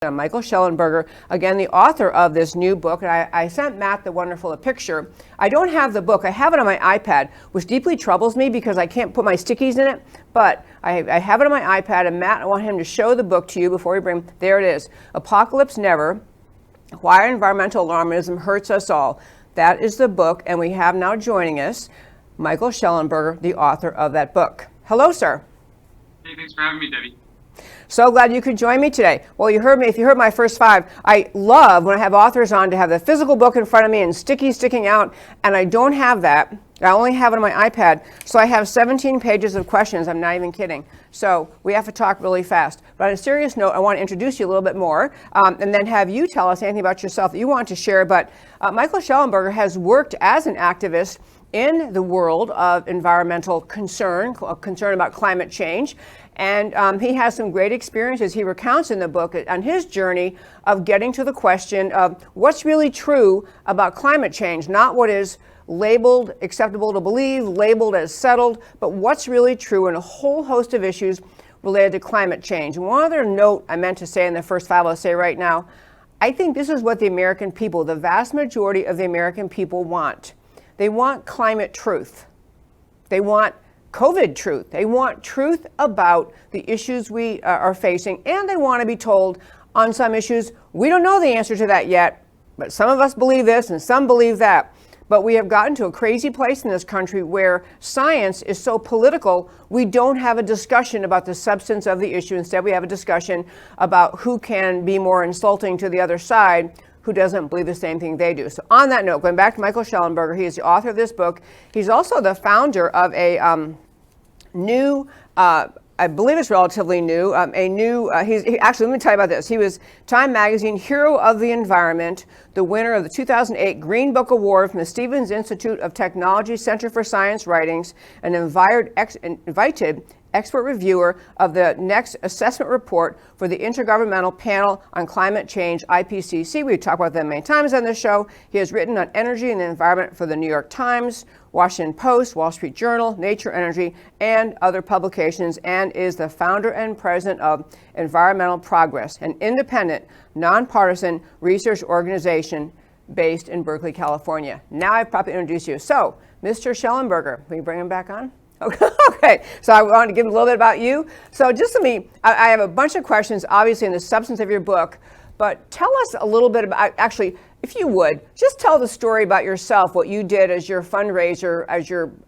I'm Michael Shellenberger, again, the author of this new book. And I sent Matt the wonderful a picture. I don't have the book. I have it on my iPad, which deeply troubles me because I can't put my stickies in it. But I have it on my iPad, and Matt, I want him to show the book to you before we bring, there it is, Apocalypse Never, Why Environmental Alarmism Hurts Us All. That is the book, and we have now joining us Michael Shellenberger, the author of that book. Hello, sir. Hey, thanks for having me, Debbie. So glad you could join me today. Well, you heard me. If you heard my first five, I love when I have authors on to have the physical book in front of me and stickies sticking out, and I don't have that. I only have it on my iPad, so I have 17 pages of questions. I'm not even kidding. So we have to talk really fast. But on a serious note, I want to introduce you a little bit more, and then have you tell us anything about yourself that you want to share. But Michael Shellenberger has worked as an activist in the world of environmental concern about climate change. And he has some great experiences he recounts in the book on his journey of getting to the question of what's really true about climate change, not what is labeled acceptable to believe, labeled as settled, but what's really true in a whole host of issues related to climate change. And one other note I meant to say in the first five, I'll say right now, I think this is what the American people, the vast majority of the American people want. They want climate truth. They want COVID truth. They want truth about the issues we are facing, and they want to be told on some issues, we don't know the answer to that yet, but some of us believe this and some believe that. But we have gotten to a crazy place in this country where science is so political, we don't have a discussion about the substance of the issue. Instead, we have a discussion about who can be more insulting to the other side, who doesn't believe the same thing they do. So on that note, going back to Michael Shellenberger, he is the author of this book. He's also the founder of a new, I believe it's relatively new, actually, let me tell you about this. He was Time Magazine Hero of the Environment, the winner of the 2008 Green Book Award from the Stevens Institute of Technology Center for Science Writings, and invited expert reviewer of the next assessment report for the Intergovernmental Panel on Climate Change, IPCC. We've talked about them many times on this show. He has written on energy and the environment for the New York Times, Washington Post, Wall Street Journal, Nature Energy, and other publications, and is the founder and president of Environmental Progress, an independent, nonpartisan research organization based in Berkeley, California. Now I've properly introduced you. So, Mr. Shellenberger, can you bring him back on? Okay, so I wanted to give a little bit about you. So just to me, I have a bunch of questions, obviously, in the substance of your book, but tell us a little bit about, actually, if you would, just tell the story about yourself, what you did as your fundraiser,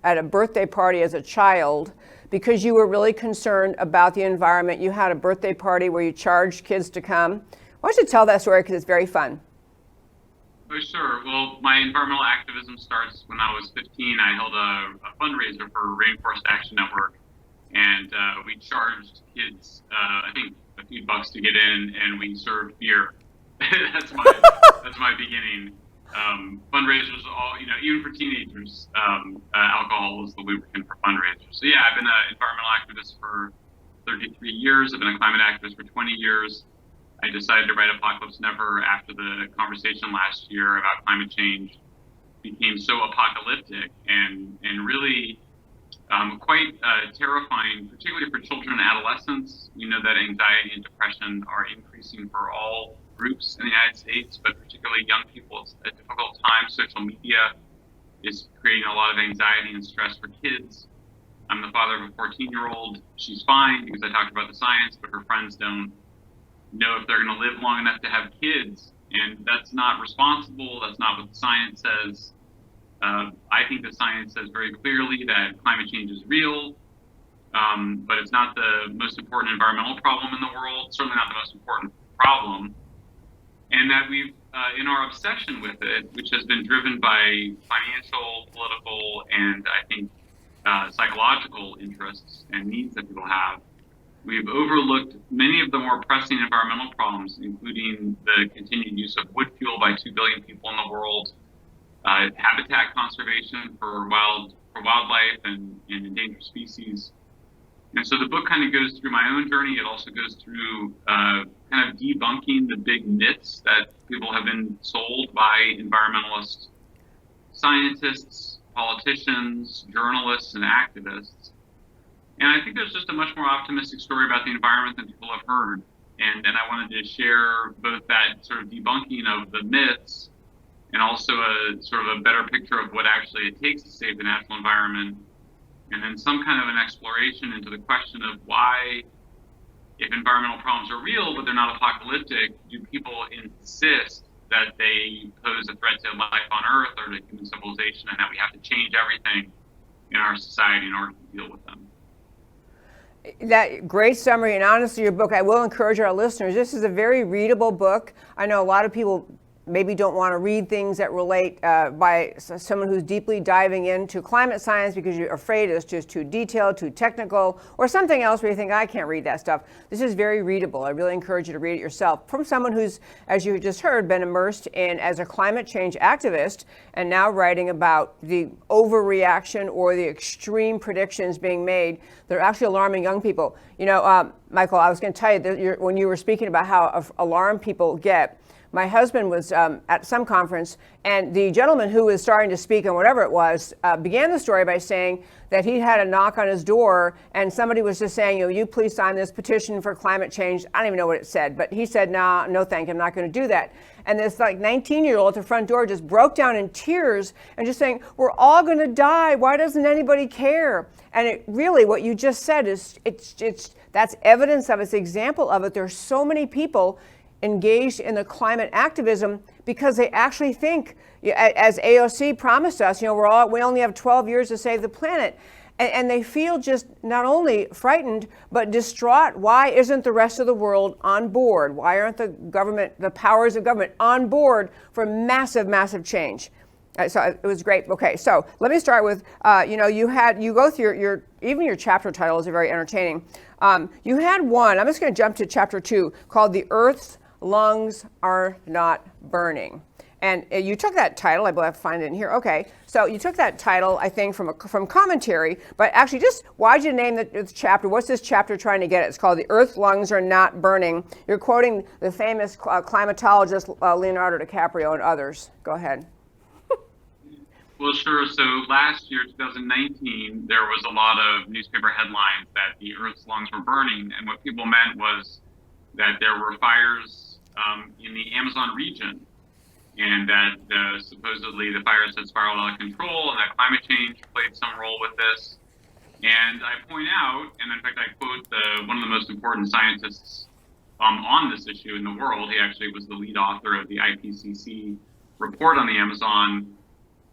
at a birthday party as a child, because you were really concerned about the environment. You had a birthday party where you charged kids to come. Why don't you tell that story, because it's very fun. Oh, sure. Well, my environmental activism starts when I was 15. I held a fundraiser for Rainforest Action Network, and we charged kids, I think, a few bucks to get in, and we served beer. that's my beginning. Fundraisers, all even for teenagers, alcohol was the lubricant for fundraisers. So yeah, I've been an environmental activist for 33 years. I've been a climate activist for 20 years. I decided to write Apocalypse Never after the conversation last year about climate change became so apocalyptic and really quite terrifying, particularly for children and adolescents. We know that anxiety and depression are increasing for all groups in the United States, but particularly young people. It's a difficult time. Social media is creating a lot of anxiety and stress for kids. I'm the father of a 14-year-old. She's fine because I talked about the science, but her friends don't know if they're going to live long enough to have kids, and that's not responsible. That's not what the science says. I think the science says very clearly that climate change is real, but it's not the most important environmental problem in the world, certainly not the most important problem, and that we've, in our obsession with it, which has been driven by financial, political, and I think psychological interests and needs that people have, we've overlooked many of the more pressing environmental problems, including the continued use of wood fuel by 2 billion people in the world, habitat conservation for wildlife and endangered species. And so the book kind of goes through my own journey. It also goes through kind of debunking the big myths that people have been sold by environmentalists, scientists, politicians, journalists, and activists. And I think there's just a much more optimistic story about the environment than people have heard. and I wanted to share both that sort of debunking of the myths and also a sort of a better picture of what actually it takes to save the natural environment, and then some kind of an exploration into the question of why, if environmental problems are real but they're not apocalyptic, do people insist that they pose a threat to life on Earth or to human civilization, and that we have to change everything in our society in order to deal with them? That great summary, and honestly, your book, I will encourage our listeners, this is a very readable book. I know a lot of people maybe don't want to read things that relate by someone who's deeply diving into climate science because you're afraid it's just too detailed, too technical, or something else where you think, I can't read that stuff. This is very readable. I really encourage you to read it yourself from someone who's, as you just heard, been immersed in as a climate change activist and now writing about the overreaction or the extreme predictions being made that are actually alarming young people. You know, Michael, I was going to tell you that when you were speaking about how alarmed people get, my husband was at some conference, and the gentleman who was starting to speak on whatever it was began the story by saying that he had a knock on his door, and somebody was just saying, you please sign this petition for climate change. I don't even know what it said, but he said, nah, no thank you, I'm not going to do that. And this 19-year-old at the front door just broke down in tears and just saying, we're all going to die. Why doesn't anybody care? And it really, what you just said is, that's evidence of it, it's an example of it. There's so many people engaged in the climate activism because they actually think, as AOC promised us, we only have 12 years to save the planet. And they feel just not only frightened, but distraught. Why isn't the rest of the world on board? Why aren't the powers of government on board for massive, massive change? So it was great. Okay, so let me start with, you go through even your chapter titles are very entertaining. You had one, I'm just going to jump to chapter 2, called The Earth's Lungs Are Not Burning. And you took that title, I believe I find it in here. Okay, so you took that title, I think, from commentary, but actually just, why'd you name the chapter? What's this chapter trying to get at? It's called The Earth's Lungs Are Not Burning. You're quoting the famous climatologist Leonardo DiCaprio and others. Go ahead. Well, sure. So last year, 2019, there was a lot of newspaper headlines that the Earth's lungs were burning. And what people meant was that there were fires in the Amazon region, and that supposedly the fires had spiraled out of control, and that climate change played some role with this. And I point out, and in fact I quote one of the most important scientists on this issue in the world, he actually was the lead author of the IPCC report on the Amazon,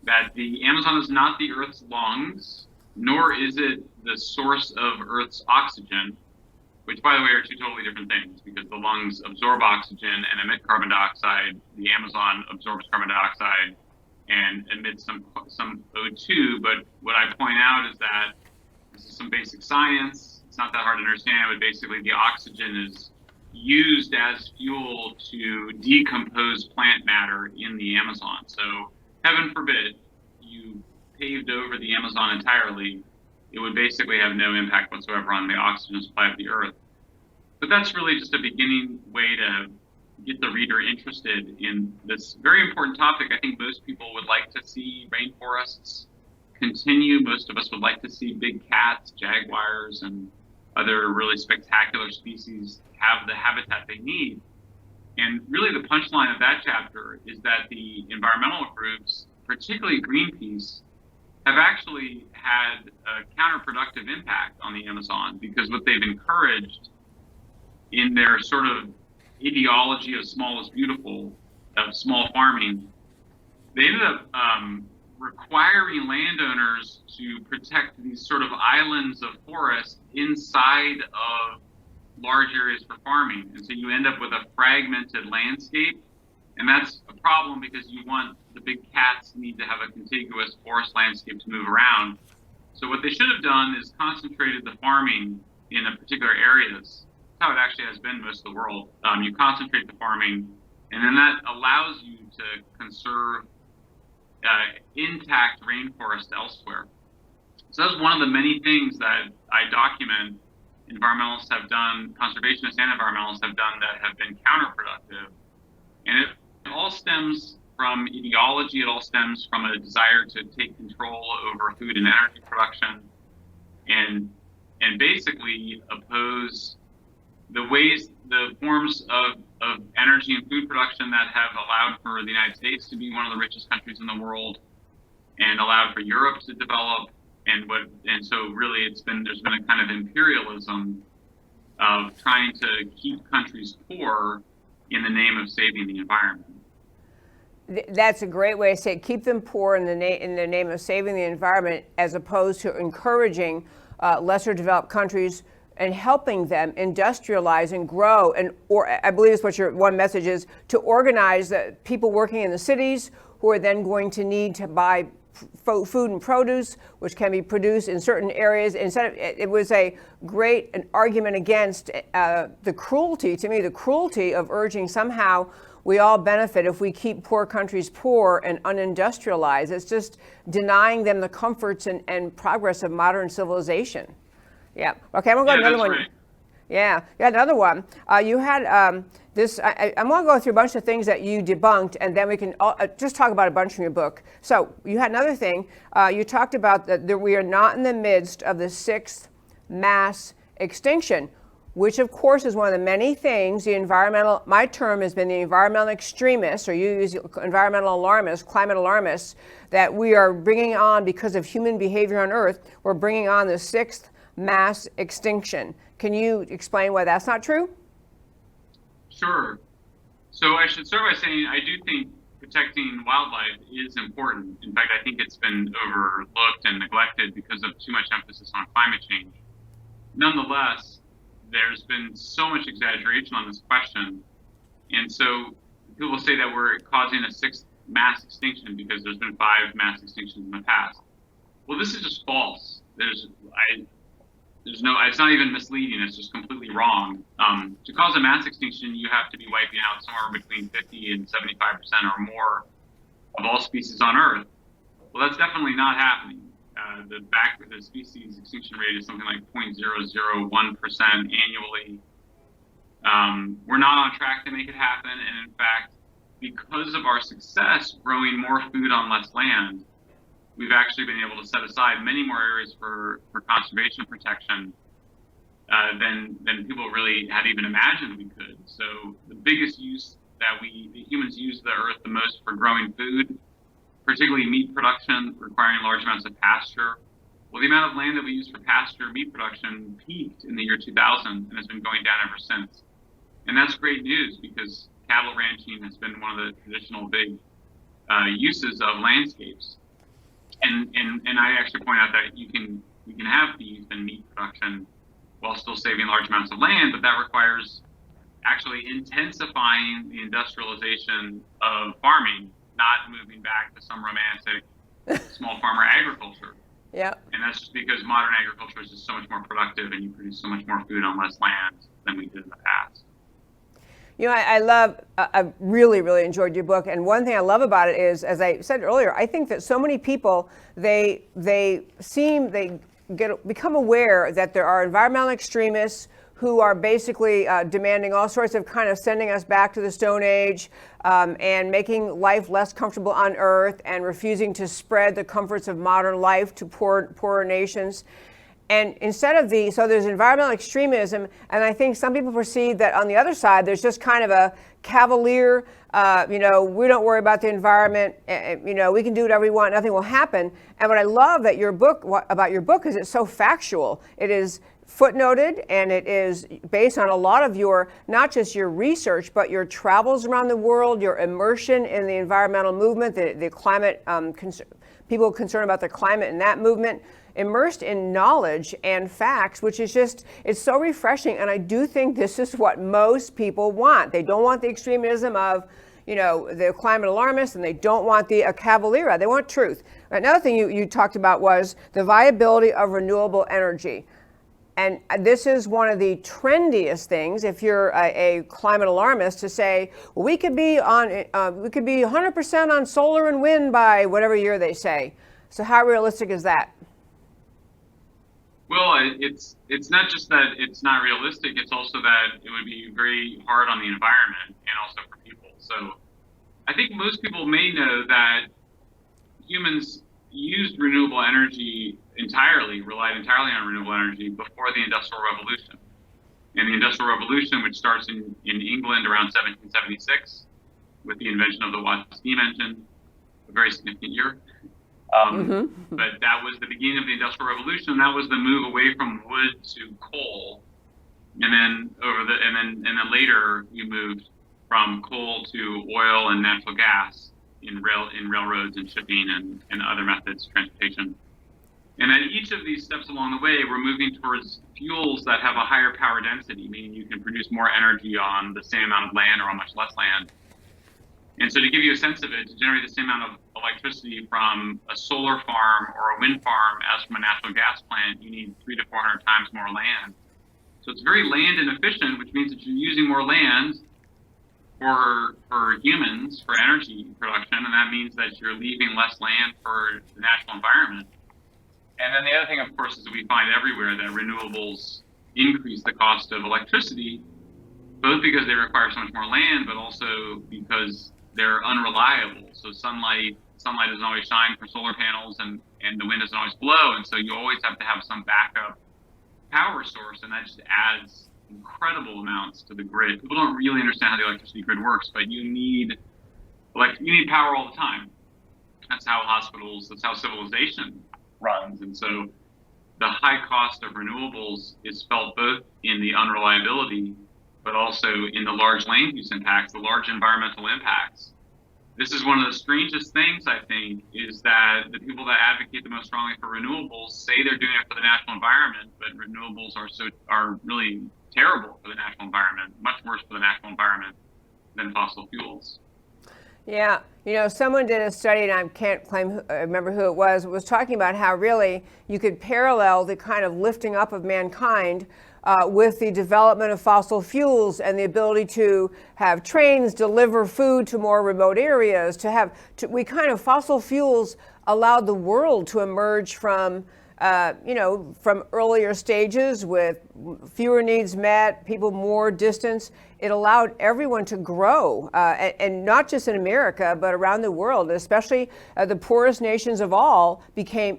that the Amazon is not the Earth's lungs, nor is it the source of Earth's oxygen, which, by the way, are two totally different things, because the lungs absorb oxygen and emit carbon dioxide. The Amazon absorbs carbon dioxide and emits some O2. But what I point out is that this is some basic science. It's not that hard to understand, but basically the oxygen is used as fuel to decompose plant matter in the Amazon. So heaven forbid you paved over the Amazon entirely, it would basically have no impact whatsoever on the oxygen supply of the Earth. But that's really just a beginning way to get the reader interested in this very important topic. I think most people would like to see rainforests continue. Most of us would like to see big cats, jaguars, and other really spectacular species have the habitat they need. And really the punchline of that chapter is that the environmental groups, particularly Greenpeace, have actually had a counterproductive impact on the Amazon, because what they've encouraged in their sort of ideology of small is beautiful, of small farming, they ended up requiring landowners to protect these sort of islands of forest inside of large areas for farming. And so you end up with a fragmented landscape. And that's a problem, because you want the big cats need to have a contiguous forest landscape to move around. So what they should have done is concentrated the farming in a particular areas. That's how it actually has been most of the world. You concentrate the farming, and then that allows you to conserve intact rainforest elsewhere. So that's one of the many things that I document environmentalists have done, conservationists and environmentalists have done, that have been counterproductive. And it all stems from ideology. It all stems from a desire to take control over food and energy production, and basically oppose the forms of energy and food production that have allowed for the United States to be one of the richest countries in the world and allowed for Europe to develop. And so really there's been a kind of imperialism of trying to keep countries poor in the name of saving the environment. That's a great way to say it. Keep them poor in the name of saving the environment, as opposed to encouraging lesser developed countries and helping them industrialize and grow. Or I believe it's what your one message is, to organize the people working in the cities who are then going to need to buy food and produce, which can be produced in certain areas. It was an argument against the cruelty of urging somehow we all benefit if we keep poor countries poor and unindustrialized. It's just denying them the comforts and progress of modern civilization. Yeah. Okay, I'm going to go to another one. Right. Yeah, another one. You had this. I'm going to go through a bunch of things that you debunked, and then we can just talk about a bunch from your book. So you had another thing. You talked about that we are not in the midst of the sixth mass extinction, which of course is one of the many things my term has been the environmental extremists, or you use environmental alarmists, climate alarmists, that we are bringing on because of human behavior on Earth. We're bringing on the sixth mass extinction. Can you explain why that's not true? Sure. So I should start by saying I do think protecting wildlife is important. In fact, I think it's been overlooked and neglected because of too much emphasis on climate change. Nonetheless, there's been so much exaggeration on this question. And so people say that we're causing a sixth mass extinction because there's been 5 mass extinctions in the past. Well, this is just false. It's not even misleading. It's just completely wrong. To cause a mass extinction, you have to be wiping out somewhere between 50 and 75% or more of all species on Earth. Well, that's definitely not happening. The species extinction rate is something like 0.001% annually. We're not on track to make it happen. And in fact, because of our success growing more food on less land, we've actually been able to set aside many more areas for conservation protection than people really had even imagined we could. So the biggest use that the humans use the Earth the most for growing food, particularly meat production, requiring large amounts of pasture. Well, the amount of land that we use for pasture meat production peaked in the year 2000 and has been going down ever since. And that's great news because cattle ranching has been one of the traditional big uses of landscapes. And I actually point out that you can have beef and meat production while still saving large amounts of land, but that requires actually intensifying the industrialization of farming, not moving back to some romantic small farmer agriculture. Yeah. And that's just because modern agriculture is just so much more productive and you produce so much more food on less land than we did in the past. You know, I really, really enjoyed your book. And one thing I love about it is, as I said earlier, I think that so many people, they become aware that there are environmental extremists who are basically demanding all sorts of kind of sending us back to the Stone Age and making life less comfortable on Earth and refusing to spread the comforts of modern life to poorer nations. And instead of so there's environmental extremism, and I think some people perceive that on the other side, there's just kind of a cavalier, we don't worry about the environment, we can do whatever we want, nothing will happen. And what I love about your book is it's so factual. It is footnoted, and it is based on a lot of not just your research, but your travels around the world, your immersion in the environmental movement, the climate, people concerned about the climate and that movement, immersed in knowledge and facts, which is it's so refreshing. And I do think this is what most people want. They don't want the extremism of, the climate alarmists, and they don't want the cavalier. They want truth. Another thing you talked about was the viability of renewable energy. And this is one of the trendiest things, if you're a climate alarmist, to say, well, we could be 100% on solar and wind by whatever year they say. So how realistic is that? Well, it's not just that it's not realistic, it's also that it would be very hard on the environment and also for people. So I think most people may know that humans used renewable energy relied entirely on renewable energy before the Industrial Revolution. And the Industrial Revolution, which starts in England around 1776 with the invention of the Watt steam engine, a very significant year. But that was the beginning of the Industrial Revolution. That was the move away from wood to coal, and then later you moved from coal to oil and natural gas in railroads and shipping and other methods of transportation. And at each of these steps along the way, we're moving towards fuels that have a higher power density, meaning you can produce more energy on the same amount of land or on much less land. And so to give you a sense of it, to generate the same amount of electricity from a solar farm or a wind farm as from a natural gas plant, you need 300 to 400 times more land. So it's very land inefficient, which means that you're using more land for humans, for energy production, and that means that you're leaving less land for the natural environment. And then the other thing, of course, is that we find everywhere that renewables increase the cost of electricity, both because they require so much more land, but also because they're unreliable. So sunlight doesn't always shine for solar panels, and the wind doesn't always blow, and so you always have to have some backup power source, and that just adds incredible amounts to the grid. People don't really understand how the electricity grid works, but you need power all the time. That's how civilization runs. And so the high cost of renewables is felt both in the unreliability, but also in the large land use impacts, the large environmental impacts. This is one of the strangest things, I think, is that the people that advocate the most strongly for renewables say they're doing it for the natural environment, but renewables are really terrible for the natural environment, much worse for the natural environment than fossil fuels. Yeah, someone did a study, and I remember who it was talking about how really you could parallel the kind of lifting up of mankind with the development of fossil fuels and the ability to have trains deliver food to more remote areas. Fossil fuels allowed the world to emerge from earlier stages with fewer needs met, people more distance. It allowed everyone to grow, and not just in America, but around the world, especially the poorest nations of all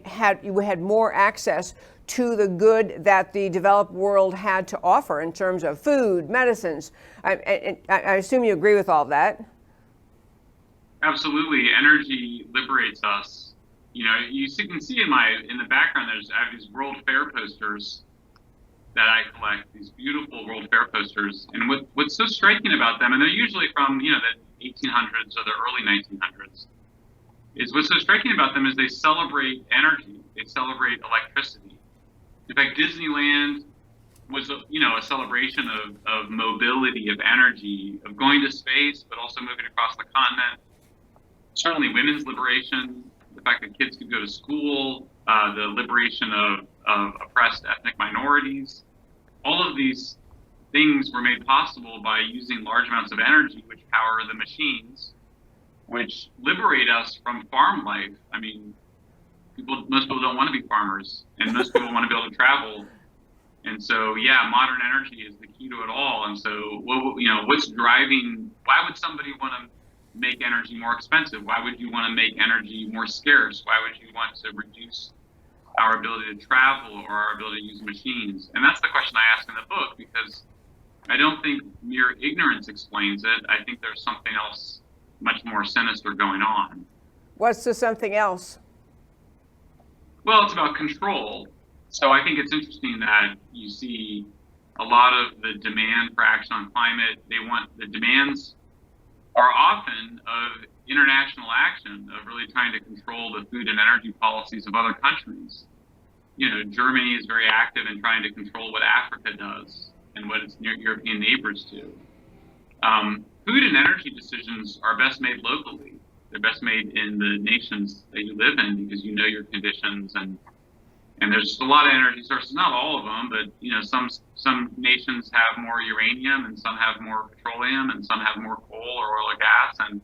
had more access to the good that the developed world had to offer in terms of food, medicines. I assume you agree with all that. Absolutely. Energy liberates us. You can see in the background, I have these World Fair posters that I collect, these beautiful World Fair posters. And what's so striking about them, and they're usually from, the 1800s or the early 1900s, is what's so striking about them is they celebrate energy. They celebrate electricity. In fact, Disneyland was, a celebration of mobility, of energy, of going to space, but also moving across the continent. Certainly women's liberation, the fact that kids could go to school, the liberation of oppressed ethnic minorities. All of these things were made possible by using large amounts of energy, which power the machines, which liberate us from farm life. I mean, most people don't want to be farmers, and most people want to be able to travel. And so, modern energy is the key to it all. And so, what's driving? Why would somebody want to make energy more expensive? Why would you want to make energy more scarce? Why would you want to reduce our ability to travel or our ability to use machines? And that's the question I ask in the book, because I don't think mere ignorance explains it. I think there's something else much more sinister going on. What's the something else? Well, it's about control. So I think it's interesting that you see a lot of the demand for action on climate. The demands are often of international action, of really trying to control the food and energy policies of other countries. Germany is very active in trying to control what Africa does and what its European neighbors do. Food and energy decisions are best made locally. They're best made in the nations that you live in, because you know your conditions, and there's a lot of energy sources, not all of them, but some nations have more uranium, and some have more petroleum, and some have more coal or oil or gas, and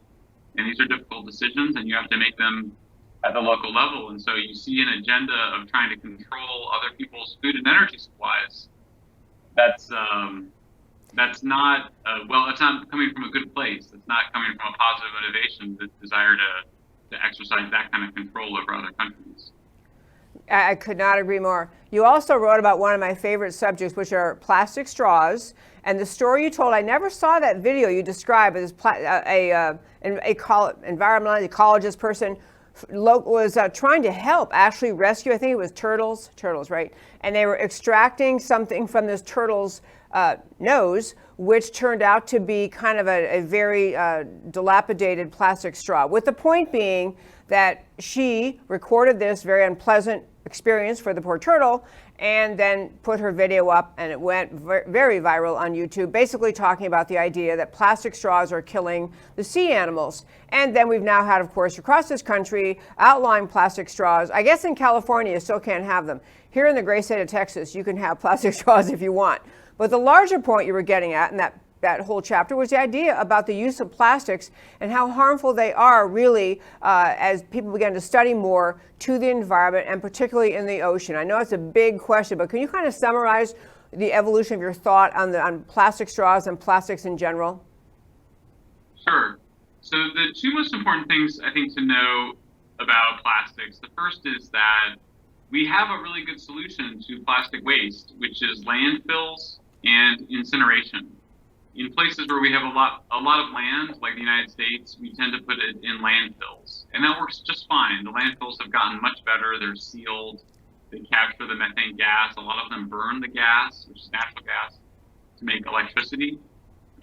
these are difficult decisions, and you have to make them at the local level. And so you see an agenda of trying to control other people's food and energy supplies. That's not it's not coming from a good place. It's not coming from a positive motivation, the desire to exercise that kind of control over other countries. I could not agree more. You also wrote about one of my favorite subjects, which are plastic straws. And the story you told, I never saw that video you described, as environmental ecologist person was trying to help actually rescue, I think it was turtles, right? And they were extracting something from this turtle's nose, which turned out to be kind of a very dilapidated plastic straw. With the point being that she recorded this very unpleasant experience for the poor turtle and then put her video up, and it went very viral on YouTube, basically talking about the idea that plastic straws are killing the sea animals. And then we've now had, of course, across this country, outlawing plastic straws. I guess in California, you still can't have them. Here in the great state of Texas, you can have plastic straws if you want. But the larger point you were getting at in that whole chapter was the idea about the use of plastics and how harmful they are really as people begin to study more to the environment and particularly in the ocean. I know it's a big question, but can you kind of summarize the evolution of your thought on plastic straws and plastics in general? Sure. So the two most important things I think to know about plastics, the first is that we have a really good solution to plastic waste, which is landfills and incineration. In places where we have a lot of land, like the United States, we tend to put it in landfills. And that works just fine. The landfills have gotten much better. They're sealed. They capture the methane gas. A lot of them burn the gas, which is natural gas, to make electricity.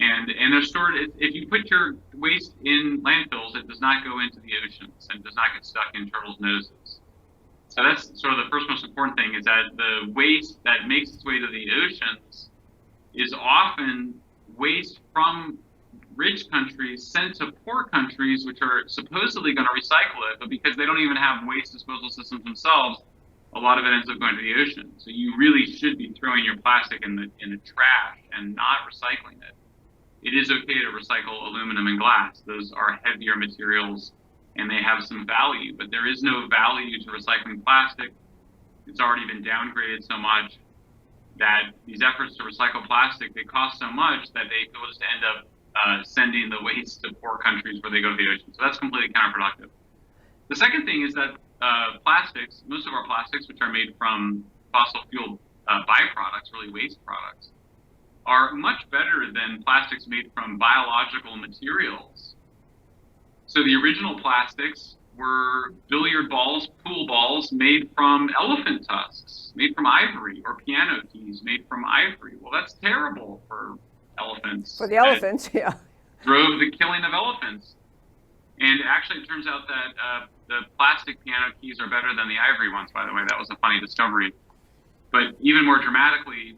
And they're stored, if you put your waste in landfills, it does not go into the oceans and does not get stuck in turtles' noses. So that's sort of the first most important thing, is that the waste that makes its way to the oceans is often waste from rich countries sent to poor countries, which are supposedly going to recycle it, but because they don't even have waste disposal systems themselves, a lot of it ends up going to the ocean. So you really should be throwing your plastic in the trash and not recycling it. It is okay to recycle aluminum and glass. Those are heavier materials and they have some value, but there is no value to recycling plastic. It's already been downgraded so much that these efforts to recycle plastic, they cost so much that will just end up sending the waste to poor countries where they go to the ocean. So that's completely counterproductive. The second thing is that plastics, most of our plastics, which are made from fossil fuel byproducts, really waste products, are much better than plastics made from biological materials. So the original plastics were billiard balls, pool balls made from elephant tusks, made from ivory, or piano keys made from ivory. Well, that's terrible for elephants. For the elephants, yeah. Drove the killing of elephants. And actually, it turns out that the plastic piano keys are better than the ivory ones, by the way. That was a funny discovery. But even more dramatically,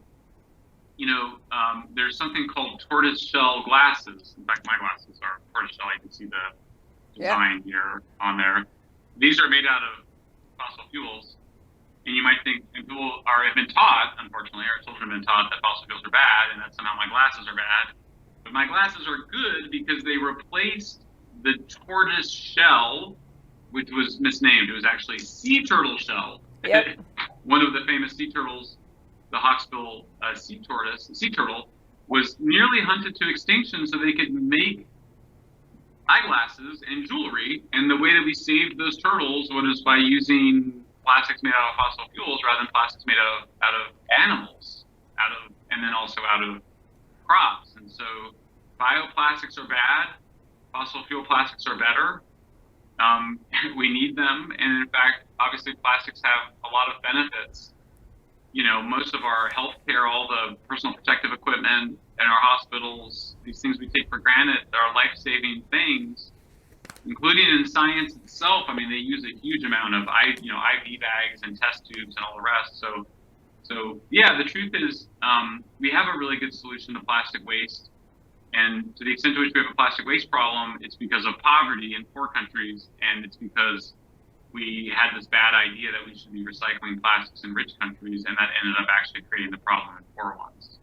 there's something called tortoise shell glasses. In fact, my glasses are tortoise shell. You can see the design here on there. These are made out of fossil fuels. And you might think, and people have been taught, unfortunately, our children have been taught that fossil fuels are bad and that somehow my glasses are bad. But my glasses are good because they replaced the tortoise shell, which was misnamed. It was actually sea turtle shell. Yep. One of the famous sea turtles, the hawksbill sea turtle, was nearly hunted to extinction so they could make eyeglasses and jewelry. And the way that we saved those turtles was by using plastics made out of fossil fuels rather than plastics made out of animals, and then also out of crops. And so bioplastics are bad. Fossil fuel plastics are better. We need them. And in fact, obviously plastics have a lot of benefits. Most of our healthcare, all the personal protective equipment in our hospitals, these things we take for granted, are life-saving things, including in science itself. I mean, they use a huge amount of IV bags and test tubes and all the rest. So yeah, the truth is we have a really good solution to plastic waste. And to the extent to which we have a plastic waste problem, it's because of poverty in poor countries, and it's because we had this bad idea that we should be recycling plastics in rich countries, and that ended up actually creating the problem in poor ones.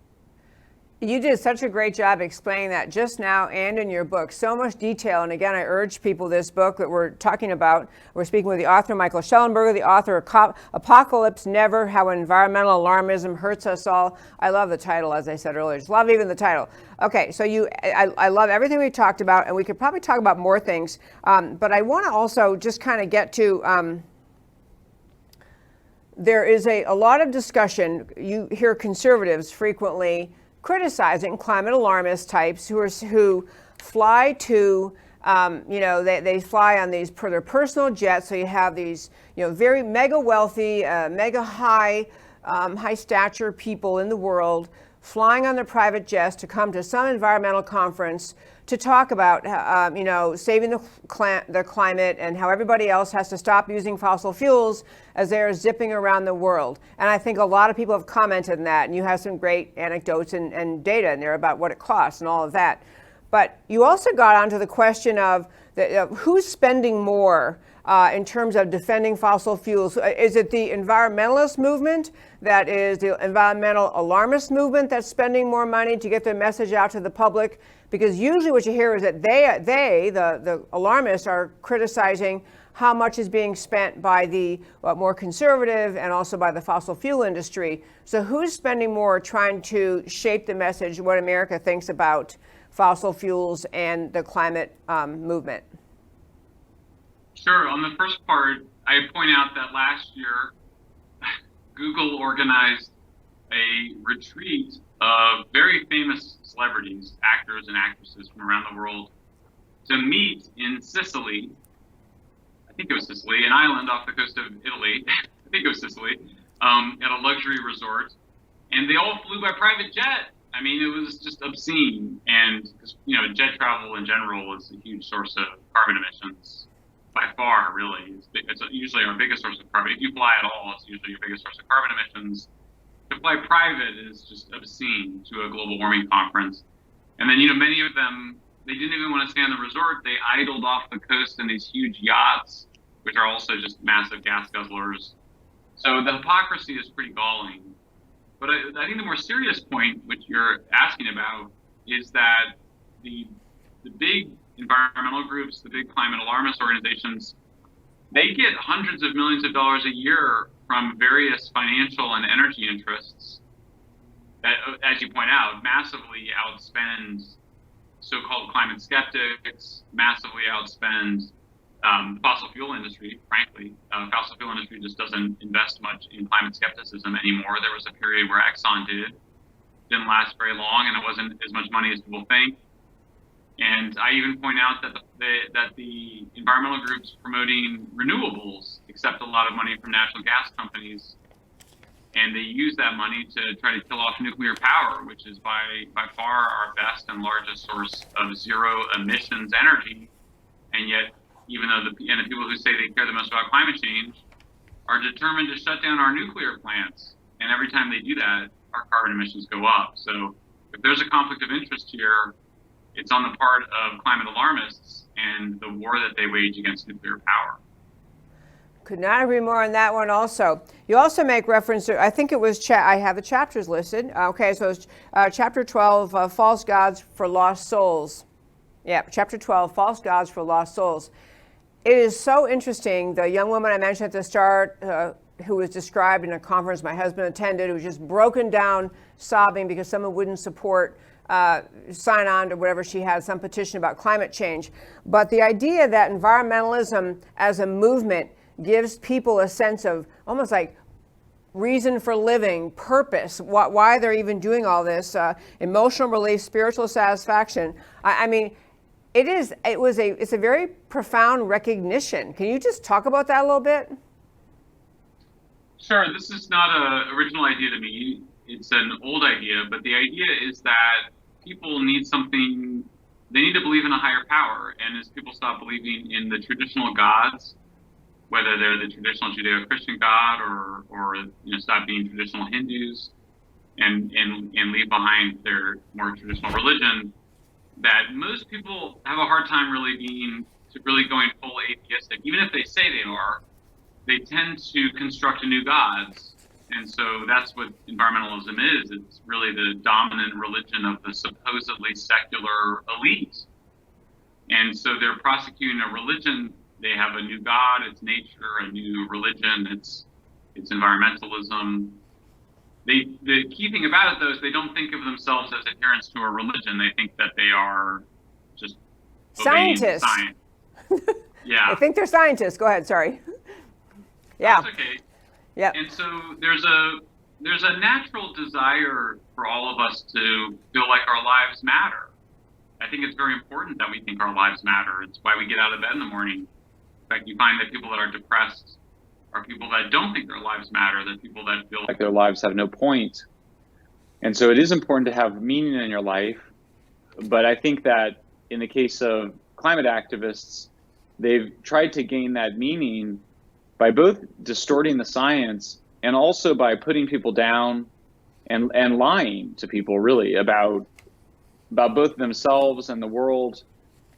You did such a great job explaining that just now and in your book. So much detail. And again, I urge people, this book that we're talking about, we're speaking with the author, Michael Shellenberger, the author of Apocalypse Never, How Environmental Alarmism Hurts Us All. I love the title, as I said earlier. Just love even the title. Okay, so I love everything we talked about, and we could probably talk about more things. But I want to also just kind of get to there is a lot of discussion. You hear conservatives frequently criticizing climate alarmist types who fly to, they fly on these their personal jets. So you have these, very mega wealthy, mega high stature people in the world flying on their private jets to come to some environmental conference to talk about, saving the climate and how everybody else has to stop using fossil fuels as they're zipping around the world. And I think a lot of people have commented on that, and you have some great anecdotes and data in there about what it costs and all of that. But you also got onto the question of who's spending more in terms of defending fossil fuels. Is it the environmentalist movement, that is the environmental alarmist movement, that's spending more money to get their message out to the public? Because usually what you hear is that the alarmists, are criticizing how much is being spent by the more conservative and also by the fossil fuel industry. So who's spending more trying to shape the message, what America thinks about fossil fuels and the climate movement? Sure. On the first part, I point out that last year, Google organized a retreat of very famous celebrities, actors and actresses from around the world, to meet in Sicily. I think it was Sicily, an island off the coast of Italy. I think it was Sicily, at a luxury resort. And they all flew by private jet. I mean, it was just obscene. And, jet travel in general is a huge source of carbon emissions. By far, really. It's usually our biggest source of carbon. If you fly at all, it's usually your biggest source of carbon emissions. To fly private is just obscene to a global warming conference. And then, many of them, they didn't even want to stay on the resort. They idled off the coast in these huge yachts, which are also just massive gas guzzlers. So the hypocrisy is pretty galling. But I think the more serious point, which you're asking about, is that the big environmental groups, the big climate alarmist organizations, they get hundreds of millions of dollars a year from various financial and energy interests that, as you point out, massively outspend so-called climate skeptics, massively outspend the fossil fuel industry, frankly. The fossil fuel industry just doesn't invest much in climate skepticism anymore. There was a period where Exxon didn't last very long, and it wasn't as much money as people think. And I even point out that the environmental groups promoting renewables accept a lot of money from natural gas companies, and they use that money to try to kill off nuclear power, which is by far our best and largest source of zero emissions energy. And yet, even though the people who say they care the most about climate change are determined to shut down our nuclear plants, and every time they do that, our carbon emissions go up. So if there's a conflict of interest here, it's on the part of climate alarmists and the war that they wage against nuclear power. Could not agree more on that one also. You also make reference to, I think it was, I have the chapters listed. Okay, so it's chapter 12, False Gods for Lost Souls. Yeah, chapter 12, False Gods for Lost Souls. It is so interesting. The young woman I mentioned at the start, who was described in a conference my husband attended, who was just broken down, sobbing because someone wouldn't sign on to whatever she had, some petition about climate change. But the idea that environmentalism as a movement gives people a sense of almost like reason for living, purpose, why they're even doing all this, emotional relief, spiritual satisfaction. I mean, it's a very profound recognition. Can you just talk about that a little bit? Sure. This is not an original idea to me. It's an old idea, but the idea is that people need something, they need to believe in a higher power. And as people stop believing in the traditional gods, whether they're the traditional Judeo-Christian God or stop being traditional Hindus and leave behind their more traditional religion, that most people have a hard time really going full atheistic. Even if they say they are, they tend to construct a new gods. And so that's what environmentalism is. It's really the dominant religion of the supposedly secular elite. And so they're prosecuting a religion. They have a new God, it's nature, a new religion, it's environmentalism. The key thing about it, though, is they don't think of themselves as adherents to a religion. They think that they are just scientists. Science. Yeah. I think they're scientists. Go ahead, sorry. Yeah. That's okay. Yep. And so there's a natural desire for all of us to feel like our lives matter. I think it's very important that we think our lives matter. It's why we get out of bed in the morning. In fact, you find that people that are depressed are people that don't think their lives matter. They're people that feel like their lives have no point. And so it is important to have meaning in your life. But I think that in the case of climate activists, they've tried to gain that meaning by both distorting the science and also by putting people down and lying to people really about both themselves and the world,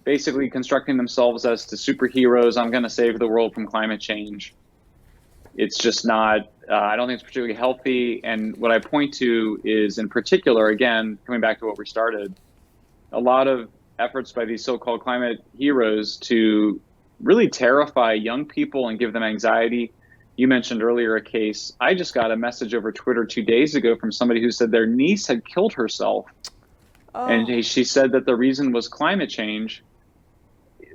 basically constructing themselves as the superheroes. I'm going to save the world from climate change. It's just not, I don't think it's particularly healthy. And what I point to is, in particular, again, coming back to what we started, a lot of efforts by these so-called climate heroes to really terrify young people and give them anxiety. You mentioned earlier a case. I just got a message over Twitter 2 days ago from somebody who said their niece had killed herself. Oh. And she said that the reason was climate change.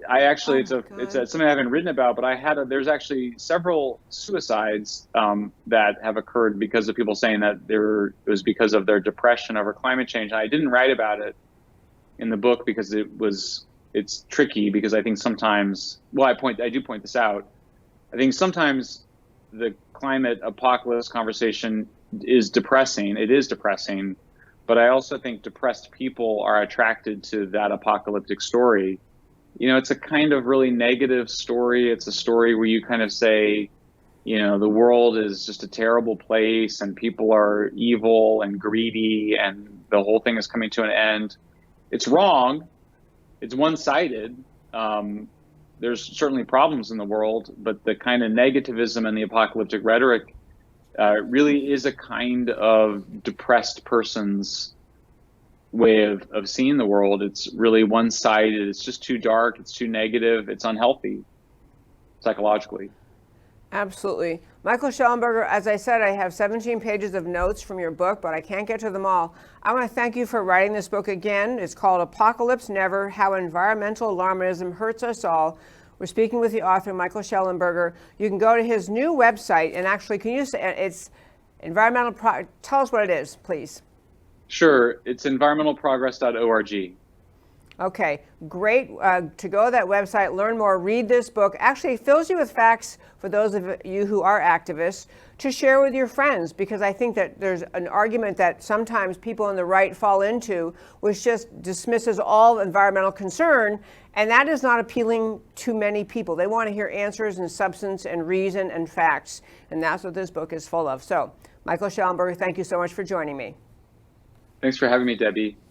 I actually, it's something I haven't written about, but there's actually several suicides that have occurred because of people saying that it was because of their depression over climate change. And I didn't write about it in the book because it's tricky, because I think sometimes, I do point this out. I think sometimes the climate apocalypse conversation is depressing. It is depressing, but I also think depressed people are attracted to that apocalyptic story. You know, it's a kind of really negative story. It's a story where you kind of say, you know, the world is just a terrible place and people are evil and greedy and the whole thing is coming to an end. It's wrong. It's one-sided. There's certainly problems in the world, but the kind of negativism and the apocalyptic rhetoric really is a kind of depressed person's way of seeing the world. It's really one-sided. It's just too dark. It's too negative. It's unhealthy psychologically. Absolutely. Michael Shellenberger, as I said, I have 17 pages of notes from your book, but I can't get to them all. I want to thank you for writing this book again. It's called Apocalypse Never: How Environmental Alarmism Hurts Us All. We're speaking with the author, Michael Shellenberger. You can go to his new website, and actually, can you say it's tell us what it is, please. Sure. It's environmentalprogress.org. Okay, great. To go to that website, learn more, read this book. Actually, it fills you with facts for those of you who are activists to share with your friends, because I think that there's an argument that sometimes people on the right fall into, which just dismisses all environmental concern, and that is not appealing to many people. They want to hear answers and substance and reason and facts, and that's what this book is full of. So, Michael Shellenberger, thank you so much for joining me. Thanks for having me, Debbie.